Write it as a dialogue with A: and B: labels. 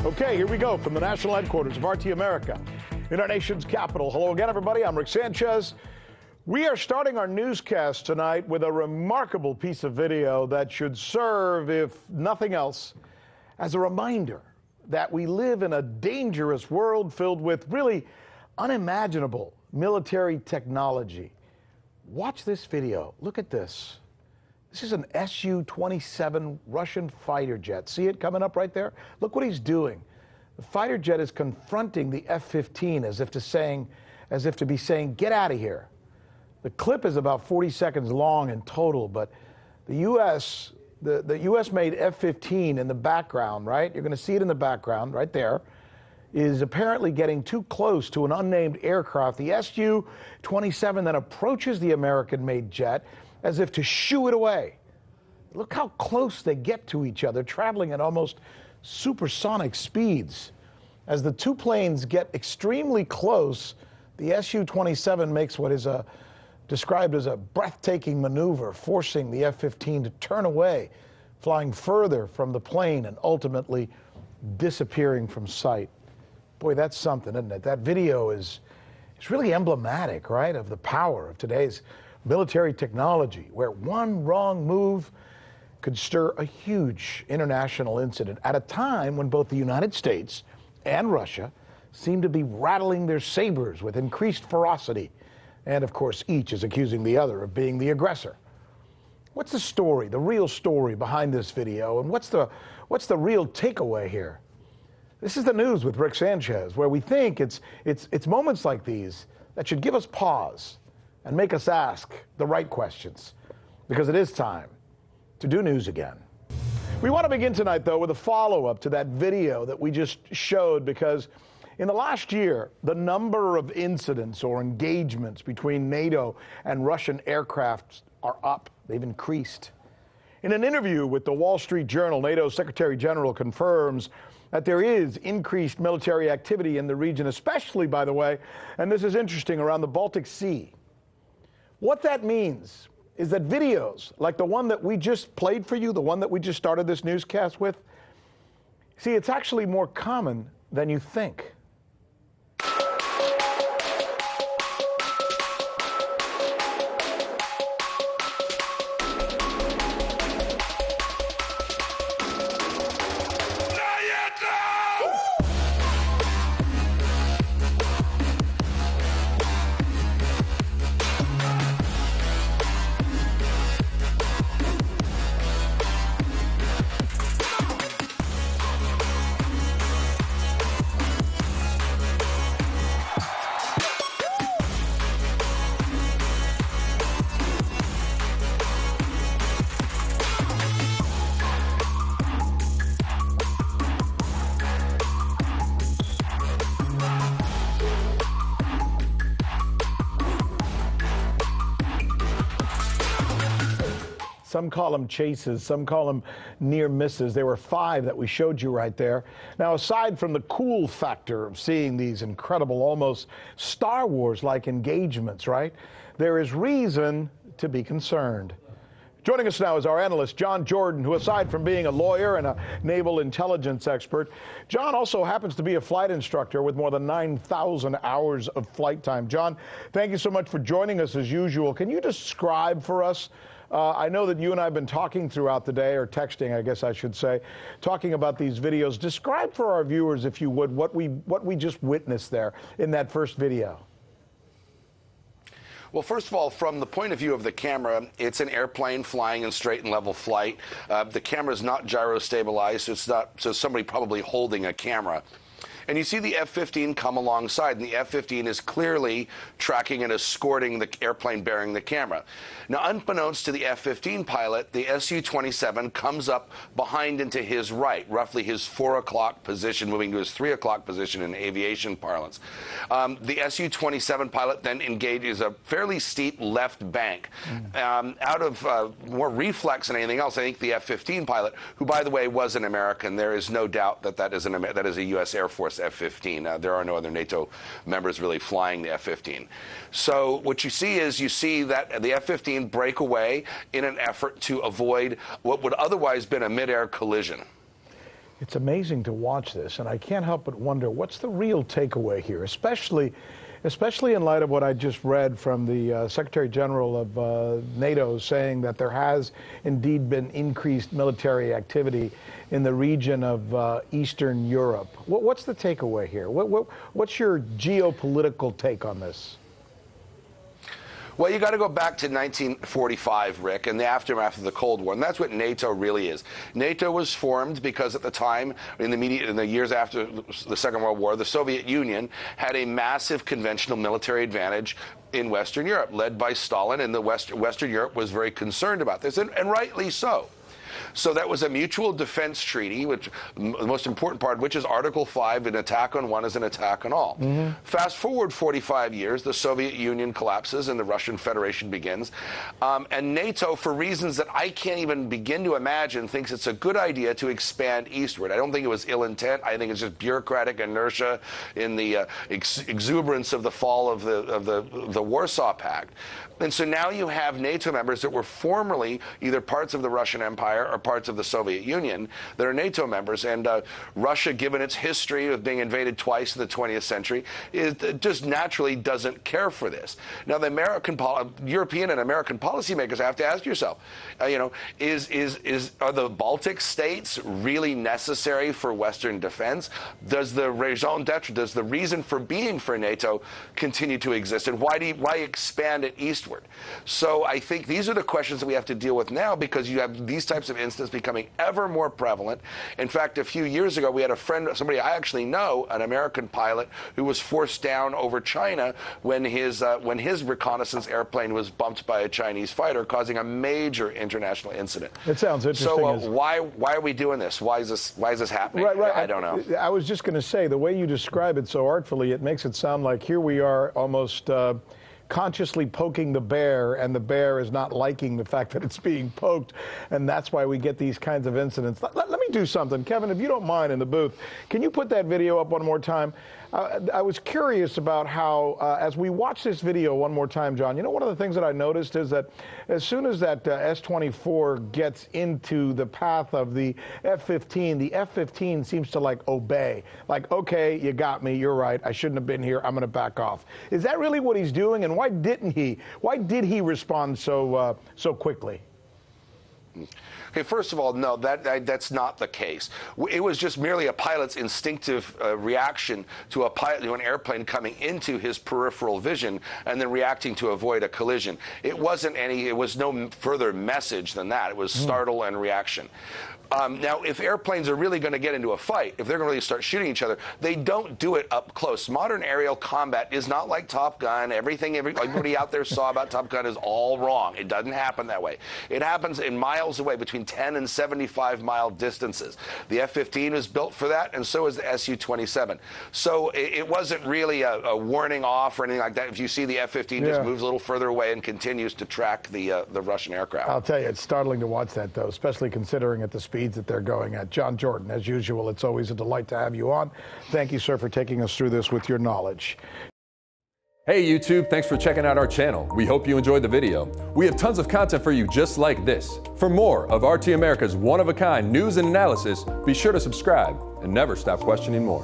A: Okay, here we go from the national headquarters of RT America in our nation's capital. Hello again, everybody. I'm Rick Sanchez. We are starting our newscast tonight with a remarkable piece of video that should serve, if nothing else, as a reminder that we live in a dangerous world filled with really unimaginable military technology. Watch this video. Look at this. This is an Su-27 Russian fighter jet. See it coming up right there? Look what he's doing. The fighter jet is confronting the F-15 as if to be saying, get out of here. The clip is about 40 seconds long in total, but the U.S. made F-15 in the background, right? You're going to see it in the background right there, is apparently getting too close to an unnamed aircraft. The Su-27 then approaches the American-made jet as if to shoo it away. Look how close they get to each other, traveling at almost supersonic speeds. As the two planes get extremely close, the Su-27 makes what is described as a breathtaking maneuver, forcing the F-15 to turn away, flying further from the plane and ultimately disappearing from sight. Boy, that's something, isn't it? That video is really emblematic, right, of the power of today's military technology, where one wrong move could stir a huge international incident at a time when both the United States and Russia seem to be rattling their sabers with increased ferocity. And of course, each is accusing the other of being the aggressor. What's the story, the real story behind this video, and what's the real takeaway here? This is the news with Rick Sanchez, where we think it's moments like these that should give us pause and make us ask the right questions, because it is time to do news again. We want to begin tonight, though, with a follow-up to that video that we just showed, because in the last year, the number of incidents or engagements between NATO and Russian aircraft are up. They've increased. In an interview with the Wall Street Journal, NATO Secretary General confirms that there is increased military activity in the region, especially, by the way, and this is interesting, around the Baltic Sea. What that means is that videos like the one that we just played for you, the one that we just started this newscast with, see, it's actually more common than you think. Some call them chases, some call them near misses. There were 5 that we showed you right there. Now, aside from the cool factor of seeing these incredible, almost Star Wars-like engagements, right, there is reason to be concerned. Joining us now is our analyst, John Jordan, who, aside from being a lawyer and a naval intelligence expert, John also happens to be a flight instructor with more than 9,000 hours of flight time. John, thank you so much for joining us as usual. Can you describe for us, I know that you and I have been talking throughout the day, or texting, I guess I should say, talking about these videos. Describe for our viewers, if you would, what we just witnessed there in that first video.
B: Well, first of all, from the point of view of the camera, it's an airplane flying in straight and level flight. The camera is not gyro stabilized, so it's not somebody probably holding a camera. And you see the F-15 come alongside, and the F-15 is clearly tracking and escorting the airplane bearing the camera. Now, unbeknownst to the F-15 pilot, the Su-27 comes up behind and to his right, roughly his 4 o'clock position, moving to his 3 o'clock position in aviation parlance. The Su-27 pilot then engages a fairly steep left bank. Out of more reflex than anything else, I think the F-15 pilot, who, by the way, was an American, there is no doubt that that is a U.S. Air Force F-15. There are no other NATO members really flying the F-15. So what you see is that the F-15 break away in an effort to avoid what would otherwise been a mid-air collision.
A: It's amazing to watch this, and I can't help but wonder what's the real takeaway here, especially in light of what I just read from the Secretary General of NATO saying that there has indeed been increased military activity in the region of Eastern Europe. What's the takeaway here? What's your geopolitical take on this?
B: Well, you got to go back to 1945, Rick, and the aftermath of the Cold War, and that's what NATO really is. NATO was formed because at the time, in the years after the Second World War, the Soviet Union had a massive conventional military advantage in Western Europe, led by Stalin, and Western Europe was very concerned about this, and rightly so. So that was a mutual defense treaty, which the most important part of which is Article 5, an attack on one is an attack on all. Fast forward 45 years, the Soviet Union collapses and the Russian Federation begins. And NATO, for reasons that I can't even begin to imagine, thinks it's a good idea to expand eastward. I don't think it was ill intent. I think it's just bureaucratic inertia in the exuberance of the fall of the Warsaw Pact. And so now you have NATO members that were formerly either parts of the Russian Empire or parts of the Soviet Union that are NATO members. And Russia, given its history of being invaded twice in the 20th century, just naturally doesn't care for this. Now, the European and American policymakers have to ask yourself, are the Baltic states really necessary for Western defense? Does the raison d'etre, does the reason for being for NATO continue to exist? And why expand it eastward? So I think these are the questions that we have to deal with now, because you have these types of incidents becoming ever more prevalent. In fact, a few years ago, we had a friend, somebody I actually know, an American pilot, who was forced down over China when his reconnaissance airplane was bumped by a Chinese fighter, causing a major international incident.
A: It sounds interesting.
B: So why are we doing this? Why is this happening?
A: Right.
B: I don't know.
A: I was just going to say, the way you describe it so artfully, it makes it sound like here we are almost consciously poking the bear, and the bear is not liking the fact that it's being poked, and that's why we get these kinds of incidents. Let me do something. Kevin, if you don't mind, in the booth, can you put that video up one more time? I was curious about how, as we watch this video one more time, John, you know, one of the things that I noticed is that as soon as that S-24 gets into the path of the F-15, the F-15 seems to, like, obey. Like, okay, you got me, you're right, I shouldn't have been here, I'm going to back off. Is that really what he's doing, and why didn't he? Why did he respond so quickly?
B: Okay, first of all, no, that's not the case. It was just merely a pilot's instinctive reaction to an airplane coming into his peripheral vision and then reacting to avoid a collision. It was no further message than that. It was startle and reaction. Now, if airplanes are really going to get into a fight, if they're going to really start shooting each other, they don't do it up close. Modern aerial combat is not like Top Gun. Everybody out there saw about Top Gun is all wrong. It doesn't happen that way. It happens in miles away, between 10 and 75-mile distances. The F-15 is built for that, and so is the Su-27. So it wasn't really a warning off or anything like that. If you see the F-15 just moves a little further away and continues to track the Russian aircraft.
A: I'll tell you, it's startling to watch that, though, especially considering at the speeds that they're going at. John Jordan, as usual, it's always a delight to have you on. Thank you, sir, for taking us through this with your knowledge.
C: Hey YouTube, thanks for checking out our channel. We hope you enjoyed the video. We have tons of content for you just like this. For more of RT America's one-of-a-kind news and analysis, be sure to subscribe and never stop questioning more.